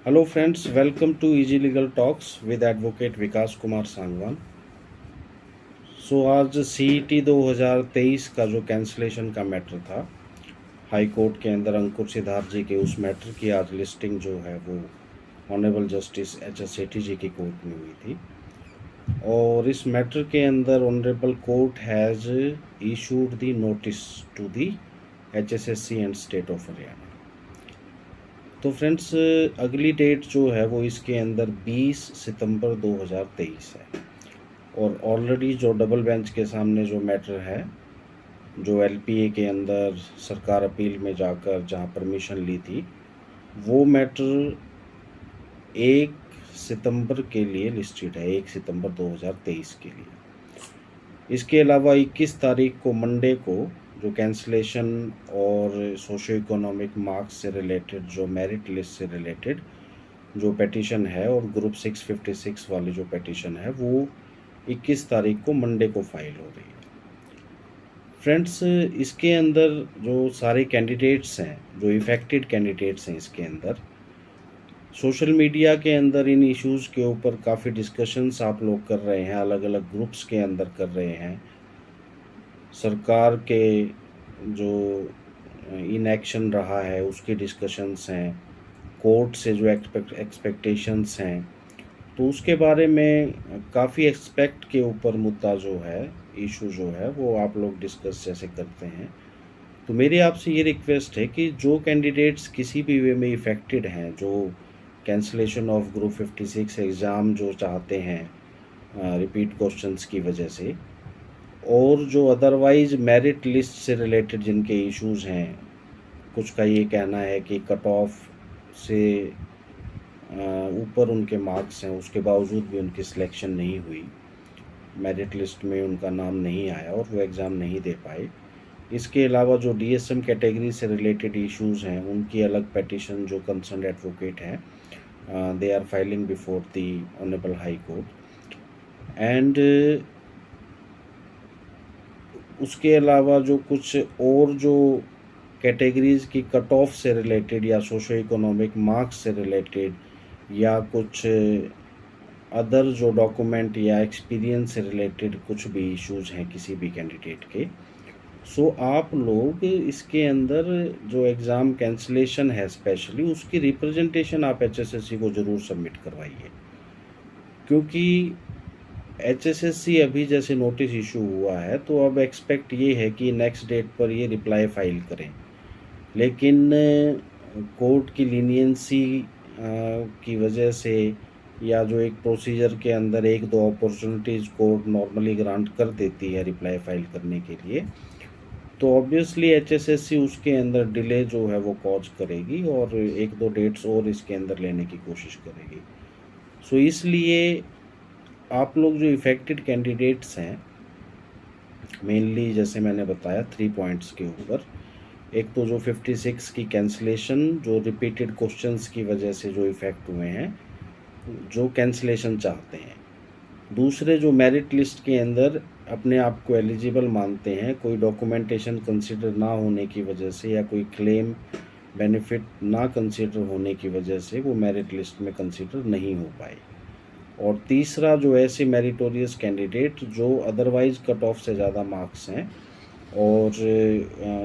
Hello friends, welcome to Easy Legal Talks with Advocate Vikas Kumar Sangwan। आज CET 2023 का जो cancellation का matter था, हाई कोर्ट के अंदर अंकुर सिद्धार्थ जी के उस मैटर की आज लिस्टिंग जो है वो ऑनरेबल जस्टिस HS सेठी जी की कोर्ट में हुई थी। और इस मैटर के अंदर honourable court has issued the notice to the HSSC and state of Haryana. तो फ्रेंड्स, अगली डेट जो है वो इसके अंदर 20 सितंबर 2023 है। और ऑलरेडी जो डबल बेंच के सामने जो मैटर है, जो LPA के अंदर सरकार अपील में जाकर जहां परमिशन ली थी, वो मैटर 1 सितंबर के लिए लिस्टेड है, 1 सितंबर 2023 के लिए। इसके अलावा 21 तारीख को मंडे को जो कैंसलेशन और सोशो इकोनॉमिक मार्क्स से रिलेटेड, जो मेरिट लिस्ट से रिलेटेड जो पेटिशन है और ग्रुप 656 वाली जो पेटिशन है, वो 21 तारीख को मंडे को फाइल हो रही है। फ्रेंड्स, इसके अंदर जो सारे कैंडिडेट्स हैं, जो इफेक्टेड कैंडिडेट्स हैं, इसके अंदर सोशल मीडिया के अंदर इन इश्यूज़ के ऊपर काफ़ी डिस्कशंस आप लोग कर रहे हैं, अलग अलग ग्रुप्स के अंदर कर रहे हैं। सरकार के जो इनएक्शन रहा है उसकी डिस्कशंस हैं, कोर्ट से जो एक्सपेक्टेशंस हैं, तो उसके बारे में काफ़ी एक्सपेक्ट के ऊपर मुद्दा जो है, इशू जो है, वो आप लोग डिस्कस जैसे करते हैं। तो मेरी आपसे ये रिक्वेस्ट है कि जो कैंडिडेट्स किसी भी वे में इफ़ेक्टेड हैं, जो कैंसलेशन ऑफ ग्रुप 56 एग्ज़ाम जो चाहते हैं रिपीट क्वेश्चंस की वजह से, और जो अदरवाइज़ मेरिट लिस्ट से रिलेटेड जिनके इश्यूज़ हैं, कुछ का ये कहना है कि कट ऑफ से ऊपर उनके मार्क्स हैं, उसके बावजूद भी उनकी सिलेक्शन नहीं हुई, मेरिट लिस्ट में उनका नाम नहीं आया और वो एग्ज़ाम नहीं दे पाए। इसके अलावा जो DSM कैटेगरी से रिलेटेड इश्यूज़ हैं, उनकी अलग पेटिशन जो कंसर्न एडवोकेट हैं, they are filing before the honourable high court. And उसके अलावा जो कुछ और जो कैटेगरीज़ की कट ऑफ से रिलेटेड या सोशो इकोनॉमिक मार्क्स से रिलेटेड या कुछ अदर जो डॉक्यूमेंट या एक्सपीरियंस से रिलेटेड कुछ भी इश्यूज़ हैं किसी भी कैंडिडेट के, आप लोग इसके अंदर जो एग्ज़ाम कैंसलेशन है स्पेशली, उसकी रिप्रेजेंटेशन आप HSSC को ज़रूर सबमिट करवाइए। क्योंकि HSSC अभी जैसे नोटिस इशू हुआ है, तो अब एक्सपेक्ट ये है कि नेक्स्ट डेट पर ये रिप्लाई फाइल करें। लेकिन कोर्ट की लीनियंसी की वजह से, या जो एक प्रोसीजर के अंदर 1-2 अपॉर्चुनिटीज़ कोर्ट नॉर्मली ग्रांट कर देती है रिप्लाई फाइल करने के लिए, तो ऑब्वियसली HSSC उसके अंदर डिले जो है वो कॉज करेगी और 1-2 डेट्स और इसके अंदर लेने की कोशिश करेगी। इसलिए आप लोग जो इफ़ेक्टेड कैंडिडेट्स हैं, मेनली जैसे मैंने बताया 3 पॉइंट्स के ऊपर, एक तो जो 56 की कैंसलेशन, जो रिपीटेड क्वेश्चंस की वजह से जो इफ़ेक्ट हुए हैं, जो कैंसलेशन चाहते हैं। दूसरे, जो मेरिट लिस्ट के अंदर अपने आप को एलिजिबल मानते हैं, कोई डॉक्यूमेंटेशन कंसिडर ना होने की वजह से या कोई क्लेम बेनिफिट ना कंसिडर होने की वजह से वो मेरिट लिस्ट में कंसिडर नहीं हो पाए। और तीसरा, जो ऐसे मेरिटोरियस कैंडिडेट जो अदरवाइज़ कट ऑफ से ज़्यादा मार्क्स हैं और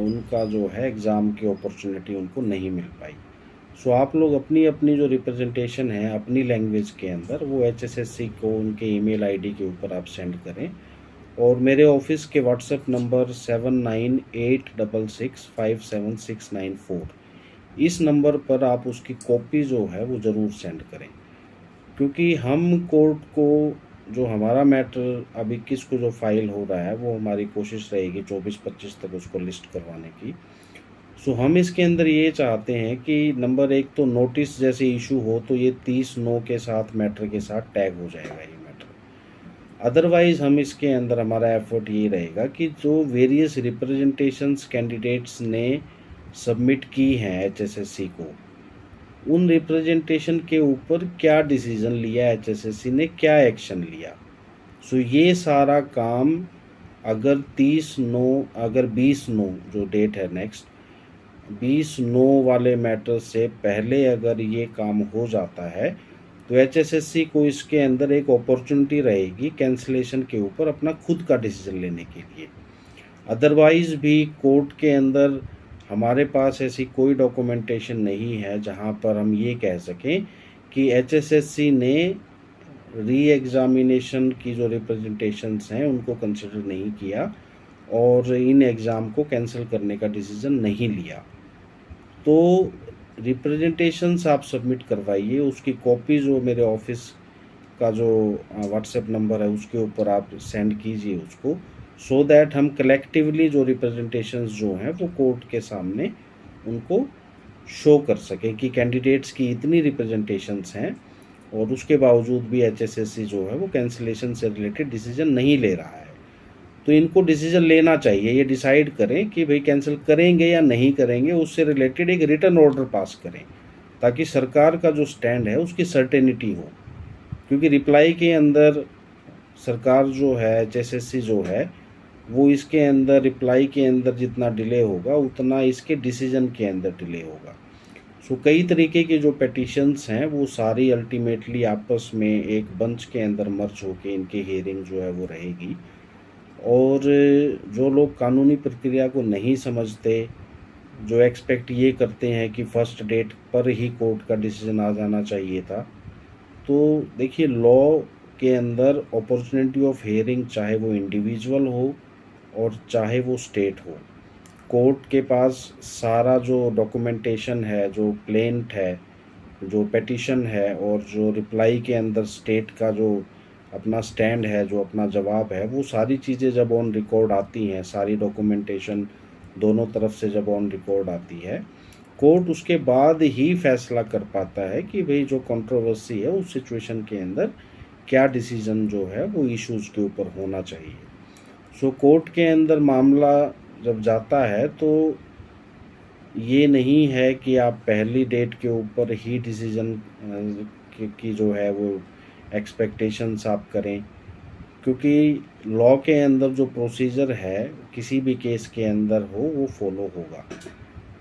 उनका जो है एग्ज़ाम की अपॉर्चुनिटी उनको नहीं मिल पाई। आप लोग अपनी अपनी जो रिप्रेजेंटेशन है अपनी लैंग्वेज के अंदर, वो HSSC को उनके ईमेल ID के ऊपर आप सेंड करें। और मेरे ऑफिस के व्हाट्सएप नंबर 7986657694, इस नंबर पर आप उसकी कॉपी जो है वो ज़रूर सेंड करें। क्योंकि हम कोर्ट को, जो हमारा मैटर अभी 21 को जो फाइल हो रहा है, वो हमारी कोशिश रहेगी 24-25 तक उसको लिस्ट करवाने की। हम इसके अंदर ये चाहते हैं कि नंबर 1 तो नोटिस जैसे इशू हो तो ये 30/9 के साथ मैटर के साथ टैग हो जाएगा ये मैटर। अदरवाइज़ हम इसके अंदर, हमारा एफर्ट ये रहेगा कि जो वेरियस रिप्रेजेंटेशंस कैंडिडेट्स ने सबमिट की हैं HSSC को, उन रिप्रेजेंटेशन के ऊपर क्या डिसीज़न लिया HSSC ने, क्या एक्शन लिया। ये सारा काम अगर 20/9 जो डेट है नेक्स्ट, 20 नो वाले मैटर से पहले अगर ये काम हो जाता है तो एचएसएससी को इसके अंदर एक अपॉर्चुनिटी रहेगी कैंसिलेशन के ऊपर अपना खुद का डिसीजन लेने के लिए। अदरवाइज भी कोर्ट के अंदर हमारे पास ऐसी कोई डॉक्यूमेंटेशन नहीं है जहां पर हम ये कह सकें कि एचएसएससी ने री एग्जामिनेशन की जो रिप्रेजेंटेशंस हैं उनको कंसिडर नहीं किया और इन एग्ज़ाम को कैंसिल करने का डिसीज़न नहीं लिया। तो रिप्रेजेंटेशंस आप सबमिट करवाइए, उसकी कॉपी जो मेरे ऑफिस का जो व्हाट्सएप नंबर है उसके ऊपर आप सेंड कीजिए उसको, सो दैट हम कलेक्टिवली जो रिप्रेजेंटेशंस जो हैं वो कोर्ट के सामने उनको शो कर सकें कि कैंडिडेट्स की इतनी रिप्रेजेंटेशंस हैं और उसके बावजूद भी एचएसएससी जो है वो कैंसिलेशन से रिलेटेड डिसीजन नहीं ले रहा है। तो इनको डिसीजन लेना चाहिए, ये डिसाइड करें कि भाई कैंसिल करेंगे या नहीं करेंगे, उससे रिलेटेड एक रिटर्न ऑर्डर पास करें ताकि सरकार का जो स्टैंड है उसकी सर्टेनिटी हो। क्योंकि रिप्लाई के अंदर सरकार जो है, एचएसएससी जो है, वो इसके अंदर रिप्लाई के अंदर जितना डिले होगा उतना इसके डिसीजन के अंदर डिले होगा। सो कई तरीके के जो पेटिशंस हैं वो सारी अल्टीमेटली आपस में एक बंच के अंदर मर्ज होके इनकी हियरिंग जो है वो रहेगी। और जो लोग कानूनी प्रक्रिया को नहीं समझते, जो एक्सपेक्ट ये करते हैं कि फर्स्ट डेट पर ही कोर्ट का डिसीजन आ जाना चाहिए था, तो देखिए लॉ के अंदर अपॉर्चुनिटी ऑफ हियरिंग चाहे वो इंडिविजुअल हो और चाहे वो स्टेट हो, कोर्ट के पास सारा जो डॉक्यूमेंटेशन है, जो प्लेंट है, जो पेटिशन है और जो रिप्लाई के अंदर स्टेट का जो अपना स्टैंड है, जो अपना जवाब है, वो सारी चीज़ें जब ऑन रिकॉर्ड आती हैं, सारी डॉक्यूमेंटेशन दोनों तरफ से जब ऑन रिकॉर्ड आती है, कोर्ट उसके बाद ही फैसला कर पाता है कि भाई जो कंट्रोवर्सी है उस सिचुएशन के अंदर क्या डिसीजन जो है वो इश्यूज़ के ऊपर होना चाहिए। सो कोर्ट के अंदर मामला जब जाता है तो ये नहीं है कि आप पहली डेट के ऊपर ही डिसीजन की जो है वो एक्सपेक्टेशंस आप करें, क्योंकि लॉ के अंदर जो प्रोसीजर है किसी भी केस के अंदर हो वो फॉलो होगा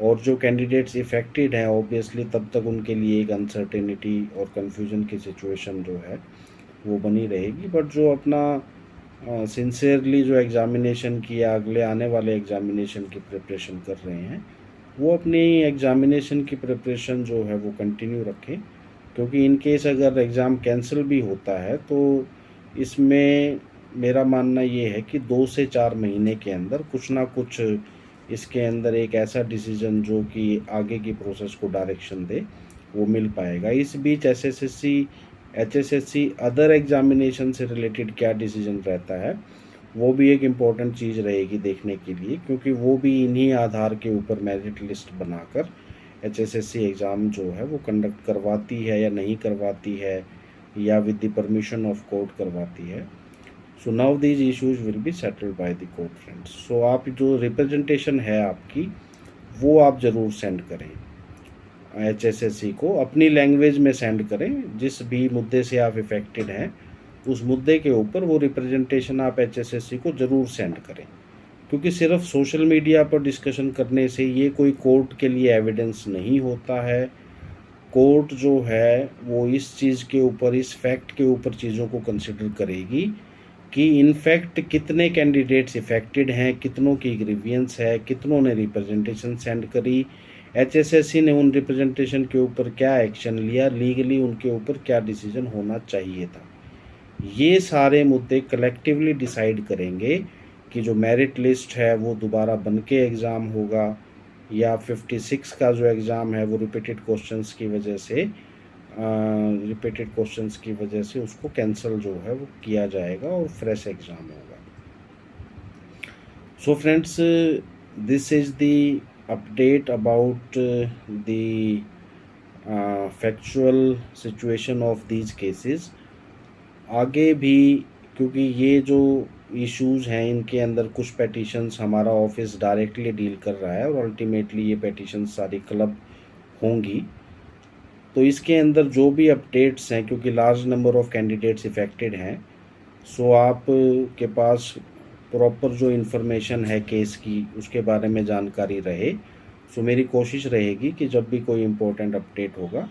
और जो कैंडिडेट्स इफ़ेक्टेड हैं ऑब्वियसली तब तक उनके लिए एक अनसर्टेनिटी और कन्फ्यूजन की सिचुएशन जो है वो बनी रहेगी। बट जो अपना सिंसियरली जो एग्ज़ामिनेशन की या अगले आने वाले एग्ज़ामिनेशन की प्रिपरेशन कर रहे हैं वो अपनी एग्ज़ामिनेशन की प्रिपरेशन जो है वो कंटिन्यू रखें, क्योंकि इन केस अगर एग्ज़ाम कैंसिल भी होता है तो इसमें मेरा मानना ये है कि 2 से 4 महीने के अंदर कुछ ना कुछ इसके अंदर एक ऐसा डिसीजन जो कि आगे की प्रोसेस को डायरेक्शन दे वो मिल पाएगा। इस बीच एचएसएससी अदर एग्जामिनेशन से रिलेटेड क्या डिसीजन रहता है वो भी एक इम्पॉर्टेंट चीज़ रहेगी देखने के लिए, क्योंकि वो भी इन्हीं आधार के ऊपर मेरिट लिस्ट बनाकर एचएसएससी एग्ज़ाम जो है वो कंडक्ट करवाती है या नहीं करवाती है या with the permission of court करवाती है। So now these issues will be settled by the court friends. So आप जो रिप्रेजेंटेशन है आपकी वो आप ज़रूर सेंड करें एचएसएससी को, अपनी लैंग्वेज में सेंड करें। जिस भी मुद्दे से आप इफ़ेक्टेड हैं उस मुद्दे के ऊपर वो रिप्रेजेंटेशन आप एचएसएससी को ज़रूर सेंड करें, क्योंकि सिर्फ सोशल मीडिया पर डिस्कशन करने से ये कोई कोर्ट के लिए एविडेंस नहीं होता है। कोर्ट जो है वो इस चीज़ के ऊपर, इस फैक्ट के ऊपर चीज़ों को कंसिडर करेगी कि इनफैक्ट कितने कैंडिडेट्स इफ़ेक्टेड हैं, कितनों की ग्रीवियंस है, कितनों ने रिप्रेजेंटेशन सेंड करी, एचएसएससी ने उन रिप्रेजेंटेशन के ऊपर क्या एक्शन लिया, लीगली उनके ऊपर क्या डिसीजन होना चाहिए था। ये सारे मुद्दे कलेक्टिवली डिसाइड करेंगे कि जो मेरिट लिस्ट है वो दोबारा बन के एग्ज़ाम होगा या 56 का जो एग्ज़ाम है वो रिपीटेड क्वेश्चंस की वजह से उसको कैंसिल जो है वो किया जाएगा और फ्रेश एग्ज़ाम होगा। So friends, this is the update about the factual situation of these cases. आगे भी क्योंकि ये जो इश्यूज़ हैं इनके अंदर कुछ पेटिशंस हमारा ऑफिस डायरेक्टली डील कर रहा है और अल्टीमेटली ये पेटिशंस सारी क्लब होंगी, तो इसके अंदर जो भी अपडेट्स हैं, क्योंकि large number of candidates affected हैं, सो आप के पास प्रॉपर जो इन्फॉर्मेशन है केस की उसके बारे में जानकारी रहे सो मेरी कोशिश रहेगी कि जब भी कोई इम्पोर्टेंट अपडेट होगा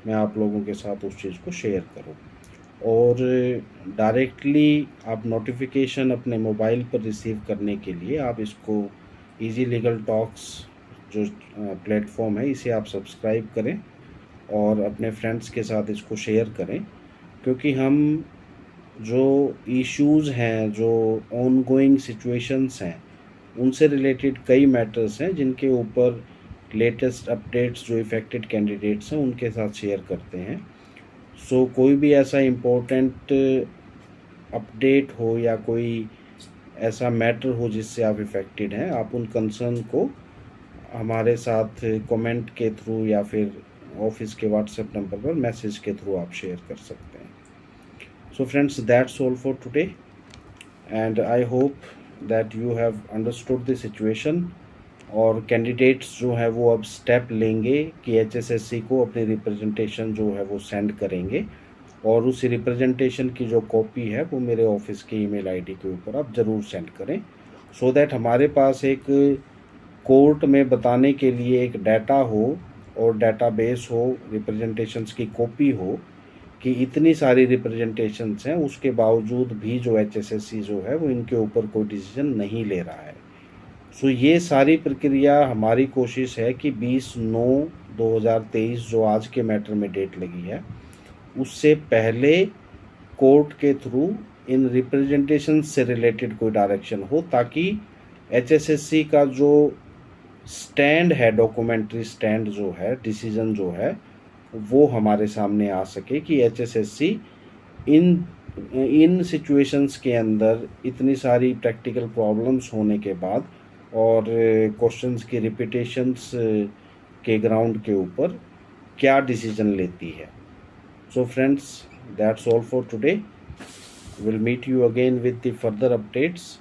मैं आप लोगों के साथ उस चीज़ को शेयर करूँ। और डायरेक्टली आप नोटिफिकेशन अपने मोबाइल पर रिसीव करने के लिए आप इसको इजी लीगल टॉक्स जो प्लेटफॉर्म है इसे आप सब्सक्राइब करें और अपने फ्रेंड्स के साथ इसको शेयर करें, क्योंकि हम जो इश्यूज़ हैं, जो ऑनगोइंग सिचुएशंस हैं, उनसे रिलेटेड कई मैटर्स हैं जिनके ऊपर लेटेस्ट अपडेट्स जो इफ़ेक्टेड कैंडिडेट्स हैं उनके साथ शेयर करते हैं। सो कोई भी ऐसा इम्पोर्टेंट अपडेट हो या कोई ऐसा मैटर हो जिससे आप इफ़ेक्टेड हैं, आप उन कंसर्न को हमारे साथ कमेंट के थ्रू या फिर ऑफिस के व्हाट्सएप नंबर पर मैसेज के थ्रू आप शेयर कर सकते हैं। सो friends, that's all for today and I hope that you have understood the situation. और कैंडिडेट्स जो है वो अब स्टेप लेंगे कि एचएसएससी को अपनी रिप्रेजेंटेशन जो है वो सेंड करेंगे, और उस रिप्रेजेंटेशन की जो कॉपी है वो मेरे ऑफिस के ईमेल आईडी के ऊपर आप ज़रूर सेंड करें, सो दैट हमारे पास एक कोर्ट में बताने के लिए एक डाटा हो और डाटाबेस हो, रिप्रेजेंटेशंस की कॉपी हो कि इतनी सारी रिप्रेजेंटेशंस हैं, उसके बावजूद भी जो एचएसएससी जो है वो इनके ऊपर कोई डिसीजन नहीं ले रहा है। सो ये सारी प्रक्रिया हमारी कोशिश है कि 20/9/2023 जो आज के मैटर में डेट लगी है उससे पहले कोर्ट के थ्रू इन रिप्रेजेंटेशन से रिलेटेड कोई डायरेक्शन हो, ताकि एचएसएससी का जो स्टैंड है, डॉक्यूमेंट्री स्टैंड जो है, डिसीजन जो है, वो हमारे सामने आ सके कि एचएसएससी इन सिचुएशंस के अंदर इतनी सारी प्रैक्टिकल प्रॉब्लम्स होने के बाद और क्वेश्चंस की रिपीटेशंस के ग्राउंड के ऊपर क्या डिसीजन लेती है। So friends, that's all for today. Will meet you again with the further updates.